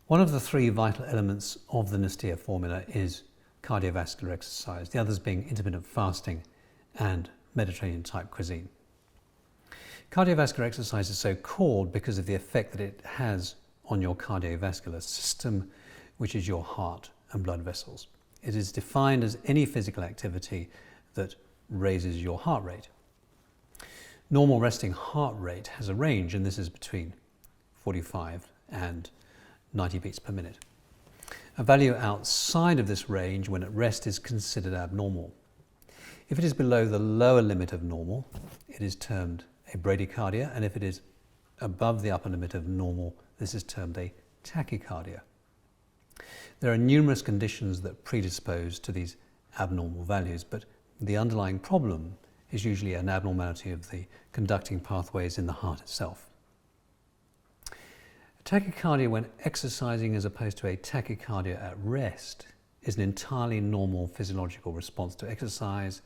One of the three vital elements of the Nysteia Formula is cardiovascular exercise, the others being intermittent fasting and Mediterranean type cuisine. Cardiovascular exercise is so called because of the effect that it has on your cardiovascular system, which is your heart and blood vessels. It is defined as any physical activity that raises your heart rate. Normal resting heart rate has a range, and this is between 45 and 90 beats per minute. A value outside of this range when at rest is considered abnormal. If it is below the lower limit of normal, it is termed a bradycardia, and if it is above the upper limit of normal, this is termed a tachycardia. There are numerous conditions that predispose to these abnormal values, but the underlying problem is usually an abnormality of the conducting pathways in the heart itself. Tachycardia when exercising as opposed to a tachycardia at rest is an entirely normal physiological response to exercise,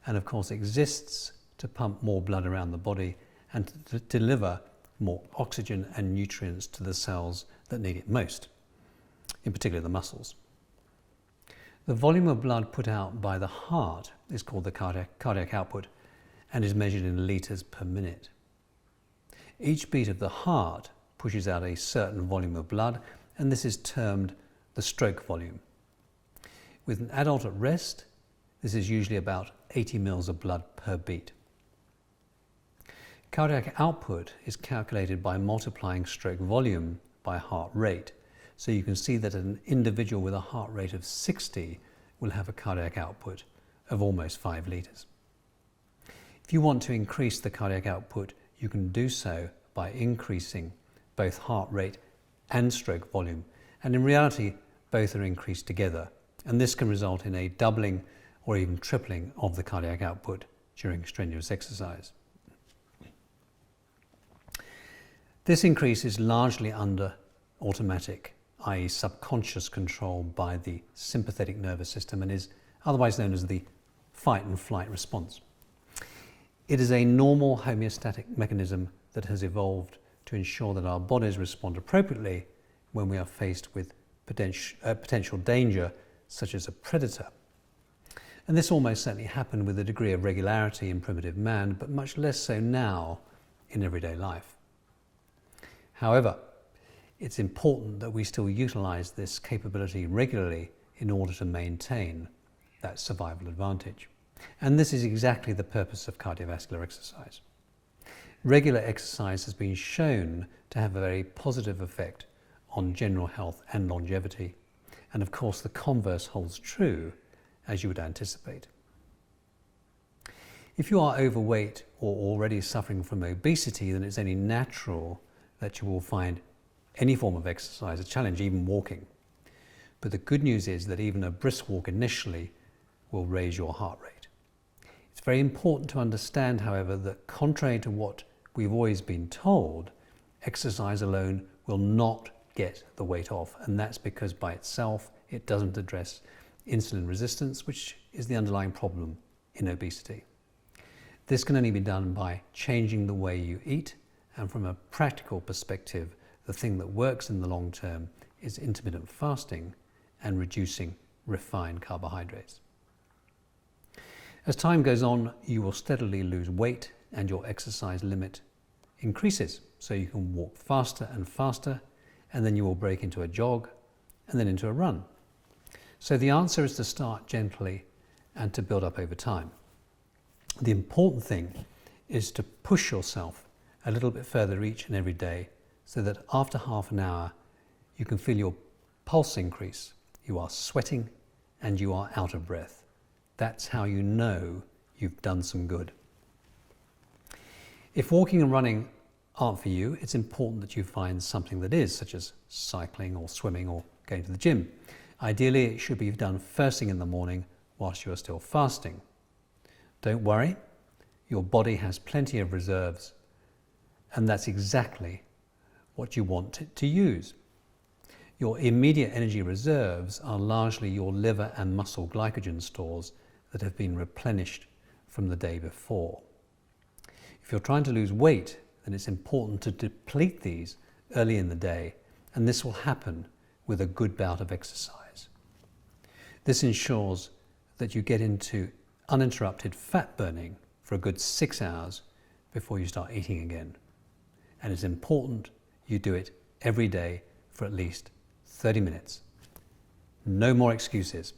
and of course exists to pump more blood around the body and to deliver more oxygen and nutrients to the cells that need it most, in particular the muscles. The volume of blood put out by the heart is called the cardiac output and is measured in litres per minute. Each beat of the heart pushes out a certain volume of blood, and this is termed the stroke volume. With an adult at rest, this is usually about 80 mils of blood per beat. Cardiac output is calculated by multiplying stroke volume by heart rate. So you can see that an individual with a heart rate of 60 will have a cardiac output of almost 5 litres. If you want to increase the cardiac output, you can do so by increasing both heart rate and stroke volume. And in reality, both are increased together. And this can result in a doubling or even tripling of the cardiac output during strenuous exercise. This increase is largely under automatic, i.e. subconscious control by the sympathetic nervous system, and is otherwise known as the fight and flight response. It is a normal homeostatic mechanism that has evolved to ensure that our bodies respond appropriately when we are faced with potential danger, such as a predator. And this almost certainly happened with a degree of regularity in primitive man, but much less so now in everyday life. However, it's important that we still utilize this capability regularly in order to maintain that survival advantage. And this is exactly the purpose of cardiovascular exercise. Regular exercise has been shown to have a very positive effect on general health and longevity. And of course, the converse holds true, as you would anticipate. If you are overweight or already suffering from obesity, then it's only natural that you will find any form of exercise a challenge, even walking. But the good news is that even a brisk walk initially will raise your heart rate. It's very important to understand, however, that contrary to what we've always been told, exercise alone will not get the weight off, and that's because by itself it doesn't address insulin resistance, which is the underlying problem in obesity. This can only be done by changing the way you eat, and from a practical perspective, the thing that works in the long term is intermittent fasting and reducing refined carbohydrates. As time goes on, you will steadily lose weight and your exercise limit increases. So you can walk faster and faster, and then you will break into a jog and then into a run. So the answer is to start gently and to build up over time. The important thing is to push yourself a little bit further each and every day, so that after half an hour you can feel your pulse increase, you are sweating and you are out of breath. That's how you know you've done some good. If walking and running aren't for you, it's important that you find something that is, such as cycling or swimming or going to the gym. Ideally, it should be done first thing in the morning whilst you are still fasting. Don't worry, your body has plenty of reserves, and that's exactly what you want it to use. Your immediate energy reserves are largely your liver and muscle glycogen stores that have been replenished from the day before. If you're trying to lose weight, then it's important to deplete these early in the day, and this will happen with a good bout of exercise. This ensures that you get into uninterrupted fat burning for a good 6 hours before you start eating again. And it's important you do it every day for at least 30 minutes. No more excuses.